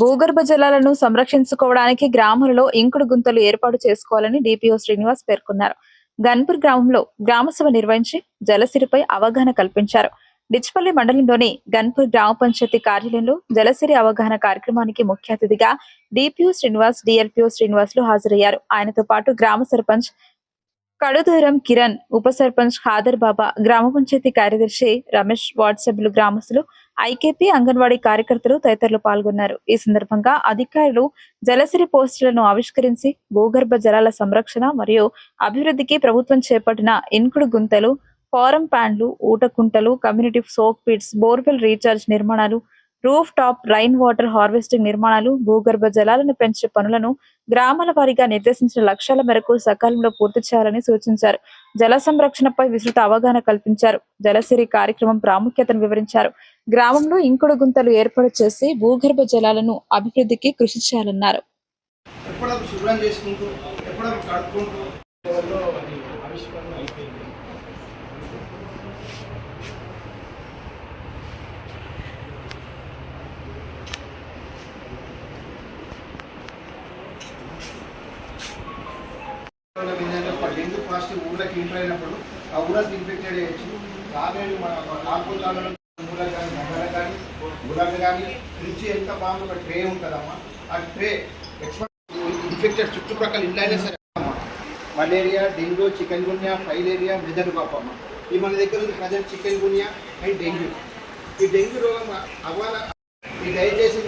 భూగర్భ జలాలను సంరక్షించుకోవడానికి గ్రామాలలో ఇంకుడు గుంతలు ఏర్పాటు చేసుకోవాలని డిపిఓ శ్రీనివాస్ పేర్కొన్నారు. గన్పూర్ గ్రామంలో గ్రామసభ నిర్వహించి జలసిరిపై అవగాహన కల్పించారు. డిచ్పల్లి మండలంలోని గన్పూర్ గ్రామ పంచాయతీ కార్యాలయంలో జలసిరి అవగాహన కార్యక్రమానికి ముఖ్య అతిథిగా డిపిఓ శ్రీనివాస్, డిఎల్పిఓ శ్రీనివాసులు హాజరయ్యారు. ఆయనతో పాటు గ్రామ సర్పంచ్ కడుదూరం కిరణ్, ఉప సర్పంచ్ ఖాదర్ బాబా, గ్రామ పంచాయతీ కార్యదర్శి రమేష్, వార్డు సభ్యులు, గ్రామస్తులు, ఐకేపీ, అంగన్వాడీ కార్యకర్తలు తదితరులు పాల్గొన్నారు. ఈ సందర్భంగా అధికారులు జలసిరి పోస్టులను ఆవిష్కరించి భూగర్భ జలాల సంరక్షణ మరియు అభివృద్ధికి ప్రభుత్వం చేపట్టిన ఇంకుడు గుంతలు, ఫారం ప్యాన్లు, ఊటకుంటలు, community soak pits, borewell recharge నిర్మాణాలు, roof top rain water harvesting నిర్మాణాలు, భూగర్భ జలాలను పెంచే పనులను గ్రామాల వారీగా నిర్దేశించిన లక్ష్యాల మేరకు సకాలంలో పూర్తి చేయాలని సూచించారు. జల సంరక్షణపై విస్తృత అవగాహన కల్పించారు. జలసిరి కార్యక్రమం ప్రాముఖ్యతను వివరించారు. గ్రామంలో ఇంకుడు గుంతలు ఏర్పాటు చేసి భూగర్భ జలాలను అభివృద్ధికి కృషి చేయాలన్నారు. డెంగ్యూ పాజిటివ్ ఊళ్ళకి ఎంటర్ అయినప్పుడు ఆ ఊళ్ళకి ఇన్ఫెక్టెడ్ అయ్యచ్చు. తాగేది మన ఆకుకూరలలో ఊళ్ళకి కానీ, గంగలకు కానీ, ఊళ్ళకి కానీ ఫ్రిడ్జ్ ఎంత బాగుంది, ఒక ట్రే ఉంటుందమ్మా. ఆ ట్రే ఇన్ఫెక్టెడ్ చుట్టుప్రక్కల ఇండ్లైనా సరే అమ్మా, మలేరియా, డెంగ్యూ, చికెన్ గున్యా, ఫైలేరియా, మెదడు కాపమ్మ, ఈ మన దగ్గర ఉంది ప్రజెంట్ చికెన్ గున్యా అండ్ డెంగ్యూ. ఈ డెంగ్యూ రోగం అవ్వాల ఈ దయచేసి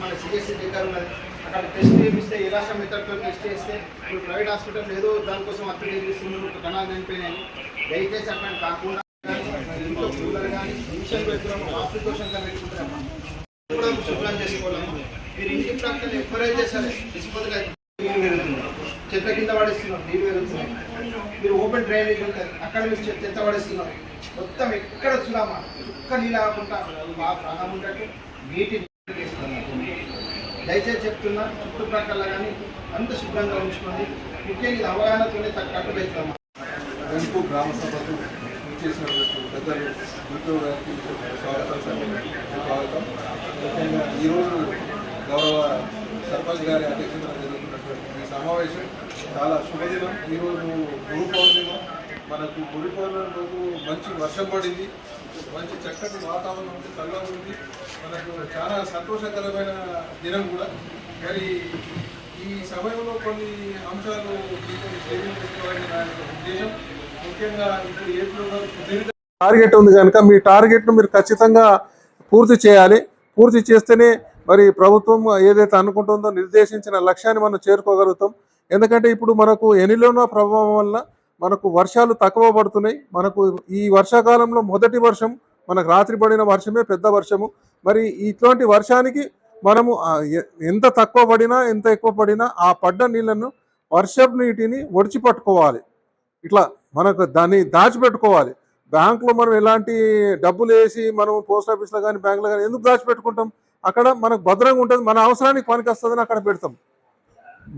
మన సిఎస్సి దగ్గర ఉన్నది, అక్కడ టెస్ట్ చేపిస్తే ఏ రాష్ట్రం మెథడ్తో టెస్ట్ చేస్తే ఇప్పుడు ప్రైవేట్ హాస్పిటల్ ఏదో దానికోసం అప్లై చేస్తున్నారు, కణాలు చనిపోయినాయి. దయచేసి అక్కడ కాకుండా ఇంట్లో కూలర్ కానీ మిషన్ పెట్టుకున్నాము, ఆప్లికేషన్ కానీ పెట్టుకుంటారమ్మా, కూడా శుభ్రం చేసుకోవాలమ్మా. మీరు ఇంటి ప్రక్కన ఎవరైతే సరే డిస్పోజల్ నీళ్ళు పెరుగుతుంది, చెత్త కింద పడేస్తున్నారు, నీళ్ళు పెరుగుతున్నాయి. మీరు ఓపెన్ డ్రైనేజ్ ఉంటుంది, అక్కడ మీరు చెత్త పడేస్తున్నారు. మొత్తం ఎక్కడ చూడమ్మా, చుక్క నీళ్ళు ఆకుండా బాగా ప్రాణం ఉన్నట్టు నీటిని దయచేసి చెప్తున్నా, చుట్టుప్రక్కల కానీ అంత శుభ్రంగా ఉంచుకోండి. ముఖ్యంగా ఇది అవగాహనతోనే కట్టుబెడతాము. గన్పూర్ గ్రామ సభకు చేసినటువంటి పెద్దలు గుంటూరు గారికి స్వాగతం. ముఖ్యంగా ఈరోజు గౌరవ సర్పంచ్ గారి అధ్యక్షతన జరుగుతున్నటువంటి ఈ సమావేశం చాలా శుభదినం. ఈరోజు గురు పౌర్ణిమ. మనకు గురు పౌర్ణిమ రోజు మంచి వర్షం పడింది, మంచి చక్కటి వాతావరణం ఉంది, చల్లగా ఉంది. మనకు చాలా సంతోషకరమైన దినం కూడా. మరి ఈ సమయంలో కొన్ని అంశాలు ఉద్దేశం ముఖ్యంగా ఇప్పుడు ఏపీలో టార్గెట్ ఉంది కనుక మీ టార్గెట్ను మీరు ఖచ్చితంగా పూర్తి చేయాలి. పూర్తి చేస్తేనే మరి ప్రభుత్వం ఏదైతే అనుకుంటుందో నిర్దేశించిన లక్ష్యాన్ని మనం చేరుకోగలుగుతాం. ఎందుకంటే ఇప్పుడు మనకు ఎనిలోనో ప్రభావం వల్ల మనకు వర్షాలు తక్కువ పడుతున్నాయి. మనకు ఈ వర్షాకాలంలో మొదటి వర్షం మనకు రాత్రి పడిన వర్షమే పెద్ద వర్షము. మరి ఇట్లాంటి వర్షానికి మనము ఎంత తక్కువ పడినా ఎంత ఎక్కువ పడినా ఆ పడ్డ నీళ్లను వర్షపు నీటిని ఒడిచి పట్టుకోవాలి. ఇట్లా మనకు దాన్ని దాచిపెట్టుకోవాలి. బ్యాంకులో మనం ఎలాంటి డబ్బులు వేసి మనం పోస్ట్ ఆఫీస్లో కానీ బ్యాంకులో కానీ ఎందుకు దాచిపెట్టుకుంటాం? అక్కడ మనకు భద్రంగా ఉంటుంది, మన అవసరానికి పనికి వస్తుందని అక్కడ పెడతాం.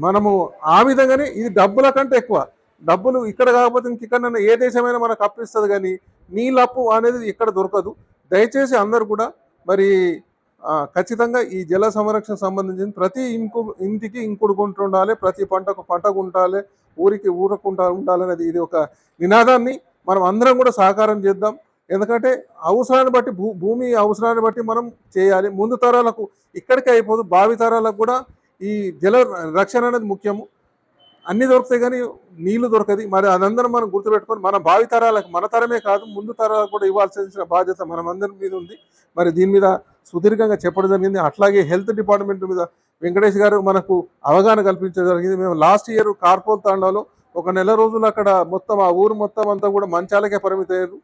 మనము ఆ విధంగానే ఇది డబ్బుల కంటే ఎక్కువ. డబ్బులు ఇక్కడ కాకపోతే ఇంకెక్కడైనా ఏ దేశమైనా మనకు అప్పిస్తుంది, కానీ నీళ్ళ అప్పు అనేది ఇక్కడ దొరకదు. దయచేసి అందరూ కూడా మరి ఖచ్చితంగా ఈ జల సంరక్షణ సంబంధించిన ప్రతి ఇంటికి ఇంకుడు గుంట ఉండాలి, ప్రతి పంటకు పంటకు ఉండాలి, ఊరికి ఊరకుంటా ఉండాలనేది ఇది ఒక నినాదాన్ని మనం అందరం కూడా సహకారం చేద్దాం. ఎందుకంటే అవసరాన్ని బట్టి భూమి అవసరాన్ని బట్టి మనం చేయాలి. ముందు తరాలకు ఇక్కడికే అయిపోదు, భావి తరాలకు కూడా ఈ జల రక్షణ అనేది ముఖ్యము. అన్నీ దొరుకుతాయి కానీ నీళ్లు దొరకది. మరి అదందరం మనం గుర్తుపెట్టుకొని మన భావి తరాలకు, మన తరమే కాదు ముందు తరాలకు కూడా ఇవ్వాల్సిన బాధ్యత మనం అందరి మీద ఉంది. మరి దీని మీద సుదీర్ఘంగా చెప్పడం జరిగింది. అట్లాగే హెల్త్ డిపార్ట్మెంట్ మీద వెంకటేష్ గారు మనకు అవగాహన కల్పించడం జరిగింది. మేము లాస్ట్ ఇయర్ కార్పోల్ తాండాలో ఒక నెల రోజులు అక్కడ మొత్తం ఆ ఊరు మొత్తం అంతా కూడా మంచాలకే పరిమితయ్యారు.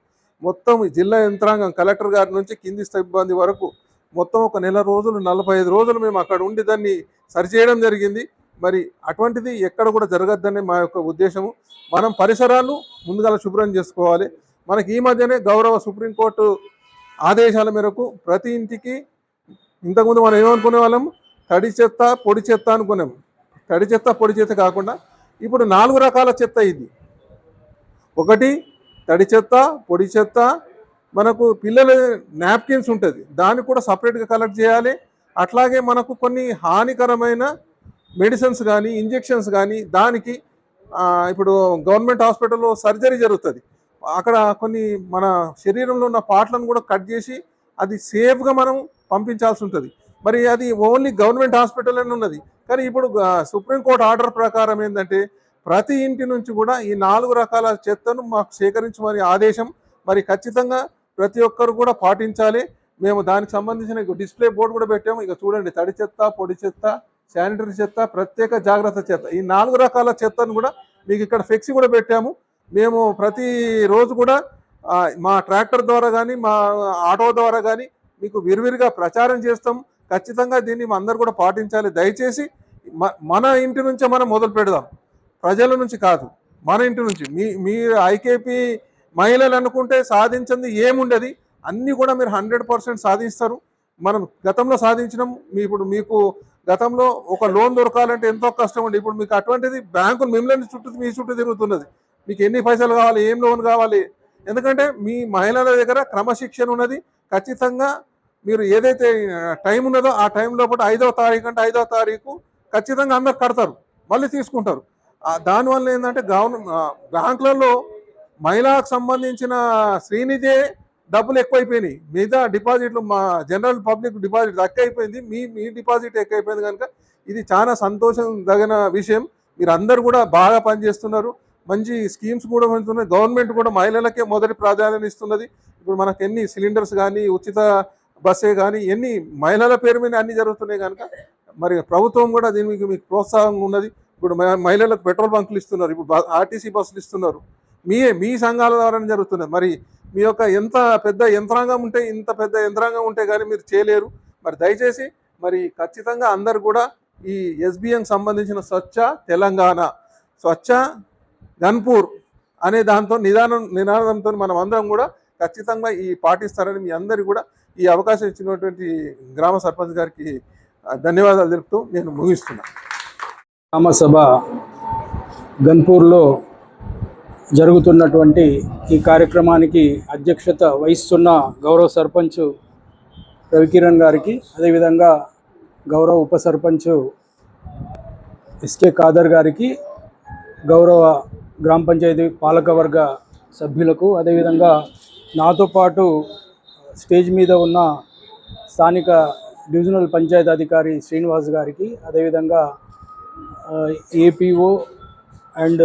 మొత్తం జిల్లా యంత్రాంగం కలెక్టర్ గారి నుంచి కింది సిబ్బంది వరకు మొత్తం ఒక నెల రోజులు 45 రోజులు మేము అక్కడ ఉండి దాన్ని సరిచేయడం జరిగింది. మరి అటువంటిది ఎక్కడ కూడా జరగద్దని మా యొక్క ఉద్దేశము. మనం పరిసరాలు ముందుగా శుభ్రం చేసుకోవాలి. మనకి ఈ మధ్యనే గౌరవ సుప్రీంకోర్టు ఆదేశాల మేరకు ప్రతి ఇంటికి, ఇంతకుముందు మనం ఏమనుకునే వాళ్ళం, తడి చెత్త పొడి చెత్త అనుకున్నాం. తడి చెత్త పొడి చెత్త కాకుండా ఇప్పుడు 4 రకాల చెత్త ఇది. ఒకటి తడి చెత్త, పొడి చెత్త, మనకు పిల్లల నాప్కిన్స్ ఉంటుంది, దాన్ని కూడా సపరేట్గా కలెక్ట్ చేయాలి. అట్లాగే మనకు కొన్ని హానికరమైన మెడిసిన్స్ కానీ ఇంజెక్షన్స్ కానీ దానికి ఇప్పుడు గవర్నమెంట్ హాస్పిటల్లో సర్జరీ జరుగుతుంది. అక్కడ కొన్ని మన శరీరంలో ఉన్న పార్ట్లను కూడా కట్ చేసి అది సేఫ్గా మనం పంపించాల్సి ఉంటుంది. మరి అది ఓన్లీ గవర్నమెంట్ హాస్పిటల్ అని ఉన్నది. కానీ ఇప్పుడు సుప్రీంకోర్టు ఆర్డర్ ప్రకారం ఏంటంటే ప్రతి ఇంటి నుంచి కూడా ఈ 4 రకాల చెత్తను మాకు సేకరించమని ఆదేశం. మరి ఖచ్చితంగా ప్రతి ఒక్కరు కూడా పాటించాలి. మేము దానికి సంబంధించిన డిస్ప్లే బోర్డు కూడా పెట్టాము. ఇక చూడండి, తడి చెత్త, పొడి చెత్త, శానిటరీ చెత్త, ప్రత్యేక జాగ్రత్త చెత్త, ఈ 4 రకాల చెత్తను కూడా మీకు ఇక్కడ ఫ్లెక్సీ కూడా పెట్టాము. మేము ప్రతిరోజు కూడా మా ట్రాక్టర్ ద్వారా కానీ మా ఆటో ద్వారా కానీ మీకు విరివిరిగా ప్రచారం చేస్తాం. ఖచ్చితంగా దీన్ని అందరూ కూడా పాటించాలి. దయచేసి మన ఇంటి నుంచే మనం మొదలు పెడదాం, ప్రజల నుంచి కాదు, మన ఇంటి నుంచి. మీరు ఐకేపీ మహిళలు అనుకుంటే సాధించింది ఏముండదు, అన్నీ కూడా మీరు 100% సాధిస్తారు. మనం గతంలో సాధించినాం. ఇప్పుడు మీకు గతంలో ఒక లోన్ దొరకాలంటే ఎంతో కష్టం ఉండి, ఇప్పుడు మీకు అటువంటిది బ్యాంకులు మిమ్మల్ని మీ చుట్టూ తిరుగుతున్నది. మీకు ఎన్ని పైసలు కావాలి, ఏం లోన్ కావాలి, ఎందుకంటే మీ మహిళల దగ్గర క్రమశిక్షణ ఉన్నది. ఖచ్చితంగా మీరు ఏదైతే టైం ఉన్నదో ఆ టైం లోపల 5వ తారీఖు అంటే 5వ తారీఖు ఖచ్చితంగా అందరు కడతారు, మళ్ళీ తీసుకుంటారు. దానివల్ల ఏంటంటే బ్యాంకులలో మహిళలకు సంబంధించిన శ్రీనిధే డబ్బులు ఎక్కువైపోయినాయి. మిగతా డిపాజిట్లు మా జనరల్ పబ్లిక్ డిపాజిట్ ఎక్కువైపోయింది, మీ డిపాజిట్ ఎక్కువైపోయింది. కనుక ఇది చాలా సంతోషం తగిన విషయం. మీరు అందరు కూడా బాగా పనిచేస్తున్నారు, మంచి స్కీమ్స్ కూడా ఉంటున్నాయి. గవర్నమెంట్ కూడా మహిళలకే మొదటి ప్రాధాన్యత ఇస్తున్నది. ఇప్పుడు మనకు ఎన్ని సిలిండర్స్ కానీ, ఉచిత బస్సే కానీ, ఎన్ని మహిళల పేరు మీద అన్ని జరుగుతున్నాయి. కనుక మరి ప్రభుత్వం కూడా దీనికి మీకు ప్రోత్సాహం ఉన్నది. ఇప్పుడు మహిళలకు పెట్రోల్ బంకులు ఇస్తున్నారు, ఇప్పుడు ఆర్టీసీ బస్సులు ఇస్తున్నారు, మీ సంఘాల ద్వారానే జరుగుతున్నది. మరి మీ యొక్క ఎంత పెద్ద యంత్రాంగం ఉంటే, ఇంత పెద్ద యంత్రాంగం ఉంటే కానీ మీరు చేయలేరు. మరి దయచేసి మరి ఖచ్చితంగా అందరు కూడా ఈ ఎస్బిఎం సంబంధించిన స్వచ్ఛ తెలంగాణ, స్వచ్ఛ గన్పూర్ అనే దాంతో నినాదంతో మనం అందరం కూడా ఖచ్చితంగా ఈ పాటిస్తారని మీ అందరికీ కూడా ఈ అవకాశం ఇచ్చినటువంటి గ్రామ సర్పంచ్ గారికి ధన్యవాదాలు తెలుపుతూ నేను ముగిస్తున్నాను. గ్రామ సభ గన్పూర్లో జరుగుతున్నటువంటి ఈ కార్యక్రమానికి అధ్యక్షత వహిస్తున్న గౌరవ సర్పంచ్ రవికిరణ్ గారికి, అదేవిధంగా గౌరవ ఉప సర్పంచ్ ఎస్కే ఖాదర్ గారికి, గౌరవ గ్రామ పంచాయతీ పాలకవర్గ సభ్యులకు, అదేవిధంగా నాతో పాటు స్టేజ్ మీద ఉన్న స్థానిక డివిజనల్ పంచాయతీ అధికారి శ్రీనివాస్ గారికి, అదేవిధంగా APO and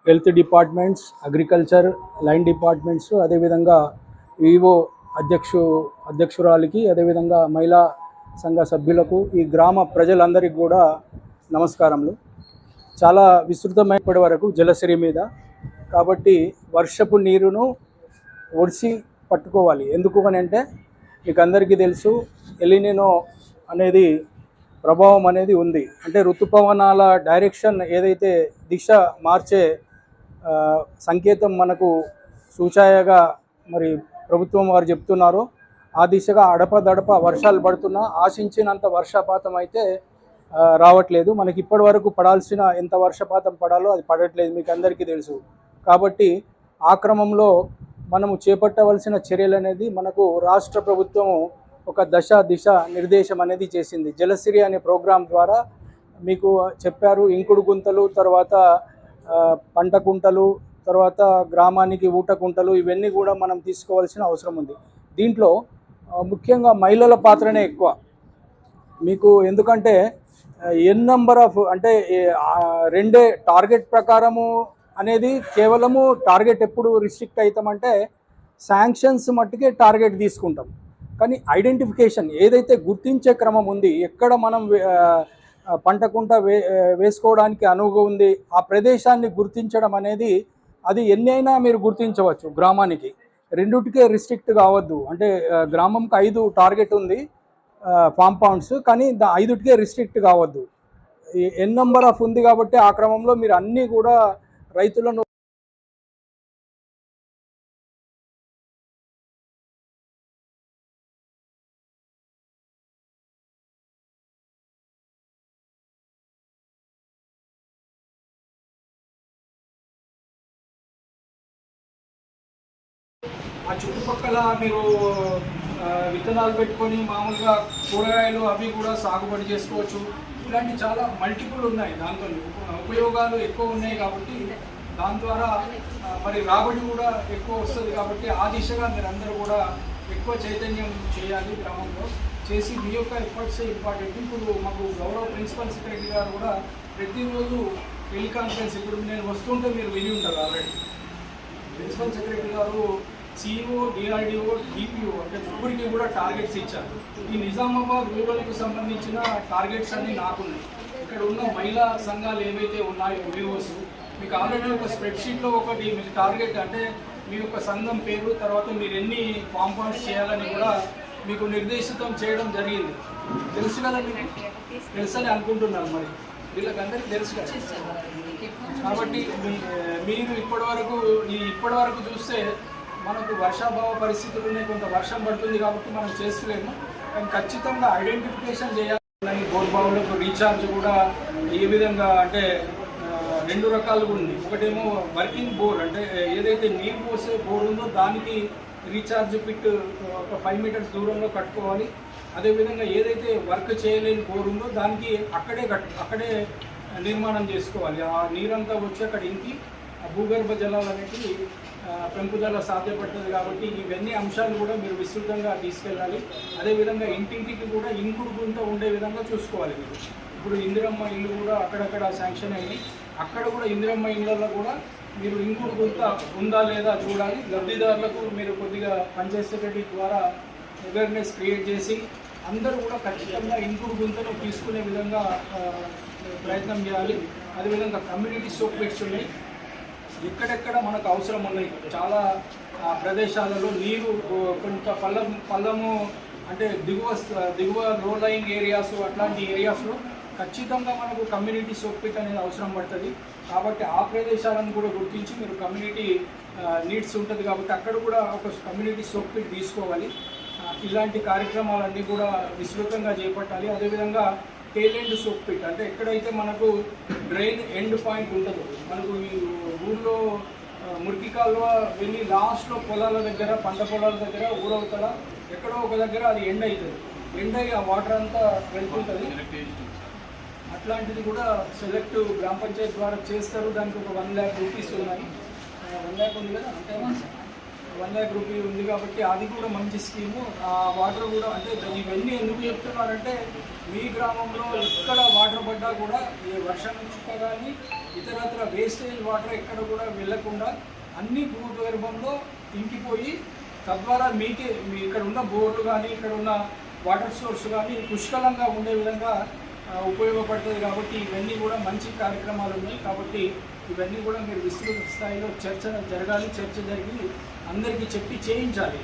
health departments, agriculture, line departments, అదేవిధంగా ఈఓ అధ్యక్షురాలికి, అదేవిధంగా మహిళా సంఘ సభ్యులకు, ఈ గ్రామ ప్రజలందరికీ కూడా నమస్కారములు. చాలా విస్తృతమైన ఇప్పటి వరకు జలసిరి మీద, కాబట్టి వర్షపు నీరును ఒడిసి పట్టుకోవాలి. ఎందుకు అని అంటే మీకు అందరికీ తెలుసు, ఎలినినో అనేది ప్రభావం అనేది ఉంది. అంటే ఋతుపవనాల డైరెక్షన్ ఏదైతే దిశ మార్చే సంకేతం మనకు సూచాయగా మరి ప్రభుత్వం వారు చెప్తున్నారో ఆ దిశగా అడపదడప వర్షాలు పడుతున్నా ఆశించినంత వర్షపాతం అయితే రావట్లేదు. మనకి ఇప్పటి వరకు పడాల్సిన ఎంత వర్షపాతం పడాలో అది పడట్లేదు, మీకు అందరికీ తెలుసు. కాబట్టి ఆ క్రమంలో మనము చేపట్టవలసిన చర్యలు అనేది మనకు రాష్ట్ర ప్రభుత్వం ఒక దిశ నిర్దేశం అనేది చేసింది. జలసిరి అనే ప్రోగ్రాం ద్వారా మీకు చెప్పారు. ఇంకుడు గుంతలు, తర్వాత పంట కుంటలు, తర్వాత గ్రామానికి ఊట కుంటలు, ఇవన్నీ కూడా మనం తీసుకోవాల్సిన అవసరం ఉంది. దీంట్లో ముఖ్యంగా మహిళల పాత్రనే ఎక్కువ మీకు. ఎందుకంటే ఎన్ నంబర్ ఆఫ్ అంటే 2 టార్గెట్ ప్రకారము అనేది కేవలము టార్గెట్ ఎప్పుడు రిస్ట్రిక్ట్ అవుతామంటే శాంక్షన్స్ మట్టుకే టార్గెట్ తీసుకుంటాం. కానీ ఐడెంటిఫికేషన్ ఏదైతే గుర్తించే క్రమం ఉంది, ఎక్కడ మనం పంట కుంట వేసుకోవడానికి అనువుగా ఉంది, ఆ ప్రదేశాన్ని గుర్తించడం అనేది అది ఎన్ని అయినా మీరు గుర్తించవచ్చు. గ్రామానికి 2టికే రిస్ట్రిక్ట్ కావద్దు. అంటే గ్రామంకి 5 టార్గెట్ ఉంది ఫామ్ పౌండ్స్, కానీ 5టికే రిస్ట్రిక్ట్ కావద్దు. ఎన్ నంబర్ ఆఫ్ ఉంది కాబట్టి ఆ క్రమంలో మీరు అన్నీ కూడా రైతులను ఆ చుట్టుపక్కల మీరు విత్తనాలు పెట్టుకొని మామూలుగా కూరగాయలు అవి కూడా సాగుబడి చేసుకోవచ్చు. ఇట్లాంటి చాలా మల్టిపుల్ ఉన్నాయి, దాంతో ఉపయోగాలు ఎక్కువ ఉన్నాయి. కాబట్టి దాని ద్వారా మరి రాబడి కూడా ఎక్కువ వస్తుంది. కాబట్టి ఆ దిశగా మీరందరూ కూడా ఎక్కువ చైతన్యం చేయాలి గ్రామంలో. చేసి మీ యొక్క ఎఫర్ట్స్ ఇంపార్టెంట్. ఇప్పుడు మాకు గౌరవ ప్రిన్సిపల్ సెక్రటరీ గారు కూడా ప్రతిరోజు టెలికాన్ఫరెన్స్, ఇప్పుడు నేను వస్తుంటే మీరు విని ఉంటారు ఆల్రెడీ, ప్రిన్సిపల్ సెక్రటరీ గారు సిఇఓ, డిఆర్డిఓ, డిపిఓ అంటే ముగ్గురికి కూడా టార్గెట్స్ ఇచ్చారు. ఈ నిజామాబాద్ రూరల్కి సంబంధించిన టార్గెట్స్ అన్నీ నాకున్నాయి. ఇక్కడ ఉన్న మహిళా సంఘాలు ఏవైతే ఉన్నాయో వివోస్, మీకు ఆల్రెడీ ఒక స్ప్రెడ్షీట్లో ఒకటి మీకు టార్గెట్ అంటే మీ యొక్క సంఘం పేరు, తర్వాత మీరు ఎన్ని కాంపౌండ్స్ చేయాలని కూడా మీకు నిర్దేశితం చేయడం జరిగింది. తెలుసు కదా, మీకు తెలుసని అనుకుంటున్నాను. మరి వీళ్ళకందరికీ తెలుసు కదా. కాబట్టి మీరు ఇప్పటివరకు చూస్తే మనకు వర్షాభావ పరిస్థితులు ఉన్నాయి, కొంత వర్షం పడుతుంది కాబట్టి మనం చేస్తలేము. కానీ ఖచ్చితంగా ఐడెంటిఫికేషన్ చేయాలి. బోర్ బావులకు రీఛార్జ్ కూడా ఏ విధంగా అంటే 2 రకాలుగా ఉంది. ఒకటేమో వర్కింగ్ బోర్, అంటే ఏదైతే నీరు పోసే బోర్ ఉందో దానికి రీఛార్జ్ పిట్ ఒక 5 మీటర్స్ దూరంలో కట్టుకోవాలి. అదేవిధంగా ఏదైతే వర్క్ చేయలేని బోర్ ఉందో దానికి అక్కడే నిర్మాణం చేసుకోవాలి. ఆ నీరంతా వచ్చి అక్కడ ఇంకి భూగర్భ జలాలు అనేవి పెంపుదల సాధ్యపడుతుంది. కాబట్టి ఇవన్నీ అంశాలు కూడా మీరు విస్తృతంగా తీసుకెళ్ళాలి. అదేవిధంగా ఇంటింటికి కూడా ఇంకుడు గుంత ఉండే విధంగా చూసుకోవాలి. మీరు ఇప్పుడు ఇందిరమ్మ ఇల్లు కూడా అక్కడక్కడ శాంక్షన్ అయ్యి, అక్కడ కూడా ఇందిరమ్మ ఇళ్ళల్లో కూడా మీరు ఇంకుడు గుంత ఉందా లేదా చూడాలి. లబ్ధిదారులకు మీరు కొద్దిగా పంచాయత్ సెక్రటరీ ద్వారా అవేర్నెస్ క్రియేట్ చేసి అందరూ కూడా ఖచ్చితంగా ఇంకుడు గుంతను తీసుకునే విధంగా ప్రయత్నం చేయాలి. అదేవిధంగా కమ్యూనిటీ సోప్ పిట్స్ ఉన్నాయి, ఎక్కడెక్కడ మనకు అవసరం ఉన్నాయి. ప్రదేశాలలో నీరు కొంత పల్లము అంటే దిగువ లో లయింగ్ ఏరియాస్, అట్లాంటి ఏరియాస్లో ఖచ్చితంగా మనకు కమ్యూనిటీ సోప్ పిట్ అనేది అవసరం పడుతుంది. కాబట్టి ఆ ప్రదేశాలను కూడా గుర్తించి మీరు కమ్యూనిటీ నీడ్స్ ఉంటుంది కాబట్టి అక్కడ కూడా ఒక కమ్యూనిటీ సోప్ పిట్ తీసుకోవాలి. ఇలాంటి కార్యక్రమాలన్నీ కూడా విస్తృతంగా చేపట్టాలి. అదేవిధంగా టేల్ ఎండ్ సోప్ పిట్, అంటే ఎక్కడైతే మనకు డ్రైన్ ఎండ్ పాయింట్ ఉంటుందో, మనకు ఈ ఊళ్ళో మురికి కాలువ వెళ్ళి లాస్ట్లో పొలాల దగ్గర, పంట పొలాల దగ్గర, ఊరవతల ఎక్కడో ఒక దగ్గర అది ఎండ్ అవుతుంది. ఎండ్ అయ్యి ఆ వాటర్ అంతా వెళ్తుంటుంది. అట్లాంటిది కూడా సెలెక్ట్ గ్రామ పంచాయతీ ద్వారా చేస్తారు. దానికి ఒక 1 lakh రూపీస్ ఉన్నాయి. 1 lakh ఉంది కదా, అంటే 1 lakh రూపీ ఉంది. కాబట్టి అది కూడా మంచి స్కీము. ఆ వాటర్ కూడా అంటే ఇవన్నీ ఎందుకు చెప్తున్నారంటే మీ గ్రామంలో ఎక్కడ వాటర్ పడ్డా కూడా ఏ వర్షం చుక్క కానీ ఇతరత్ర వేస్టేజ్ వాటర్ ఎక్కడ కూడా వెళ్ళకుండా అన్ని భూగర్భంలో ఇంకిపోయి తద్వారా మీ ఇక్కడ ఉన్న బోర్లు కానీ ఇక్కడ ఉన్న వాటర్ సోర్స్ కానీ పుష్కలంగా ఉండే విధంగా ఉపయోగపడుతుంది. కాబట్టి ఇవన్నీ కూడా మంచి కార్యక్రమాలు ఉన్నాయి. కాబట్టి ఇవన్నీ కూడా మీరు విస్తృత స్థాయిలో చర్చ జరిగి అందరికీ చెప్పి చేయించాలి.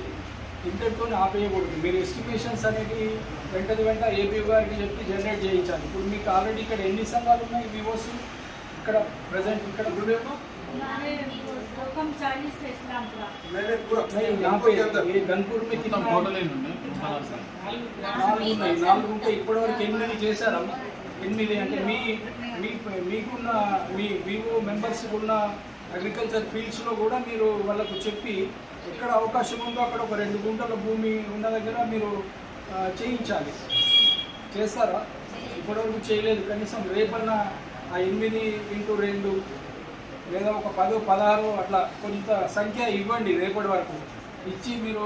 ఇంతటితో ఆపేయకూడదు. మీరు ఎస్టిమేషన్స్ అనేది వెంట ఏపీఓ గారికి చెప్పి జనరేట్ చేయించాలి. ఇప్పుడు మీకు ఆల్రెడీ ఇక్కడ ఎన్ని సంఘాలు ఉన్నాయి వివోస్ ఇక్కడ ప్రజెంట్ ఇక్కడ గుడేమో గన్పూర్ में कितना 4 ఉంటే ఇప్పటివరకు 8 చేశారమ్మా. 8 అంటే మీకున్న మీ వివో మెంబర్స్ ఉన్న అగ్రికల్చర్ ఫీల్డ్స్లో కూడా మీరు వాళ్ళకు చెప్పి ఎక్కడ అవకాశం ఉందో అక్కడ ఒక 2 గుంటల భూమి ఉన్న దగ్గర మీరు చేయించాలి. చేస్తారా? ఇప్పటివరకు చేయలేదు. కనీసం రేపన్నా ఆ 8x2 లేదా ఒక 10-16 అట్లా కొంత సంఖ్య ఇవ్వండి. రేపటి వరకు ఇచ్చి మీరు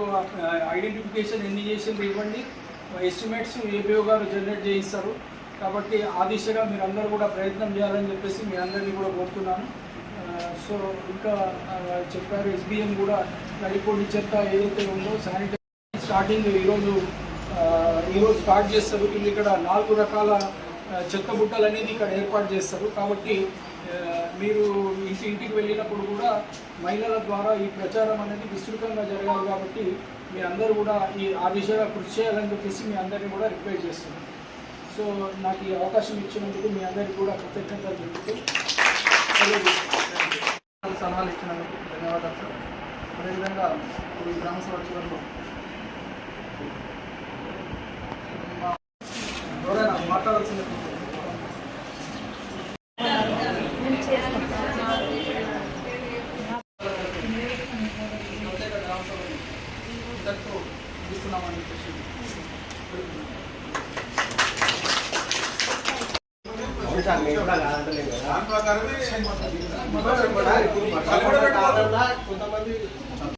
ఐడెంటిఫికేషన్ ఎన్ని చేసింది ఇవ్వండి. ఎస్టిమేట్స్ ఏపీఓ గారు జనరేట్ చేయిస్తారు. కాబట్టి ఆ దిశగా మీరు అందరూ కూడా ప్రయత్నం చేయాలని చెప్పేసి మీ అందరినీ కూడా కోరుతున్నాను. సో ఇంకా చెప్పారు ఎస్బీఎం కూడా నడిపోడి చెత్త ఏదైతే ఉందో శానిటరీ స్టార్టింగ్ ఈరోజు స్టార్ట్ చేస్తారు. వీళ్ళు ఇక్కడ 4 రకాల చెత్త బుట్టలు అనేది ఇక్కడ ఏర్పాటు చేస్తారు. కాబట్టి మీరు ఇంటికి వెళ్ళినప్పుడు కూడా మహిళల ద్వారా ఈ ప్రచారం అనేది విస్తృతంగా జరగాలి. కాబట్టి మీ అందరూ కూడా ఆ దిశగా కృషి చేయాలని చెప్పేసి మీ అందరినీ కూడా రిక్వెస్ట్ చేస్తున్నాను. సో నాకు ఈ అవకాశం ఇచ్చినందుకు మీ అందరికీ కూడా కృతజ్ఞతలు తెలుపుతూ సలహాలు ఇచ్చినందుకు ధన్యవాదాలు సార్. అదేవిధంగా ఈ గ్రామ సభ చివరిలో ఎవరైనా మాట్లాడాల్సింది ఇస్తున్నామని చెప్పేసి దాని ప్రకారమే కొంతమంది